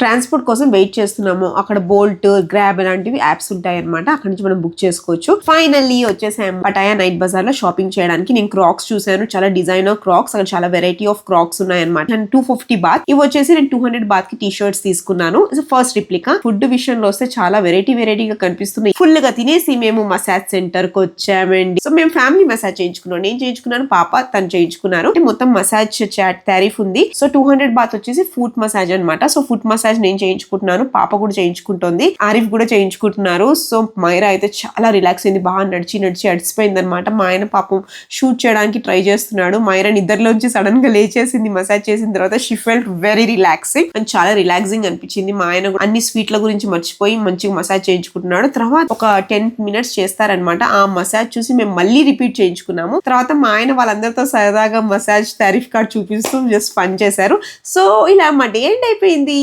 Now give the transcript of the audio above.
Transport కోసం wait చేస్తున్నాము. అక్కడ బోల్ట్, గ్రాబ్ ఇలాంటివి యాప్స్ ఉంటాయి అనమాట. అక్కడ నుంచి మనం బుక్ చేసుకోవచ్చు. ఫైనల్లీ వచ్చేసాం పటాయా నైట్ బజార్ లో షాపింగ్ చేయడానికి. నేను క్రాక్స్ చూసాను, చాలా డిజైనర్ క్రాక్స్, అక్కడ చాలా వెరైటీ ఆఫ్ క్రాక్స్ ఉన్నాయన్నమాట. 250 బాత్. ఇవి వచ్చేసి నేను 200 బాత్ కి టీ షర్ట్స్ తీసుకున్నాను. First replica. ఫుడ్ విషయంలో వస్తే చాలా వెరైటీగా కనిపిస్తున్నాయి. ఫుల్ గా తినేసి మేము మసాజ్ సెంటర్ కి వచ్చామండి. సో మేము ఫ్యామిలీ మసాజ్ చేయించుకున్నాం. నేను చేయించుకున్నాను, పాప తను చేయించుకున్నారు. మొత్తం మసాజ్ చాట్ టారిఫ్ ఉంది. సో 200 బాత్ వచ్చేసి ఫుట్ మసాజ్ అనమాట. సో ఫుట్ మసాజ్ నేను చేయించుకుంటున్నాను, పాప కూడా చేయించుకుంటుంది, ఆరిఫ్ కూడా చేయించుకుంటున్నారు. సో మైరా అయితే చాలా రిలాక్స్ అయింది. బాగా నడిచి అడిచిపోయింది అనమాట. మా ఆయన పాపం షూట్ చేయడానికి ట్రై చేస్తున్నాడు. మైరా నిద్రలోంచి సడన్ గా లేచేసింది మసాజ్ చేసిన తర్వాత. She felt very relaxing and చాలా రిలాక్సింగ్ అనిపించింది. మా ఆయన అన్ని స్వీట్ల గురించి మర్చిపోయి మంచిగా మసాజ్ చేయించుకుంటున్నాడు. తర్వాత ఒక 10 minutes చేస్తారనమాట. ఆ మసాజ్ చూసి మేము మళ్ళీ రిపీట్ చేయించుకున్నాము. తర్వాత మా ఆయన వాళ్ళందరితో సరదాగా మసాజ్ టారిఫ్ కార్డ్ చూపిస్తూ జస్ట్ ఫన్ చేశారు. సో ఇలా మా డే ఎండ్ అయిపోయింది.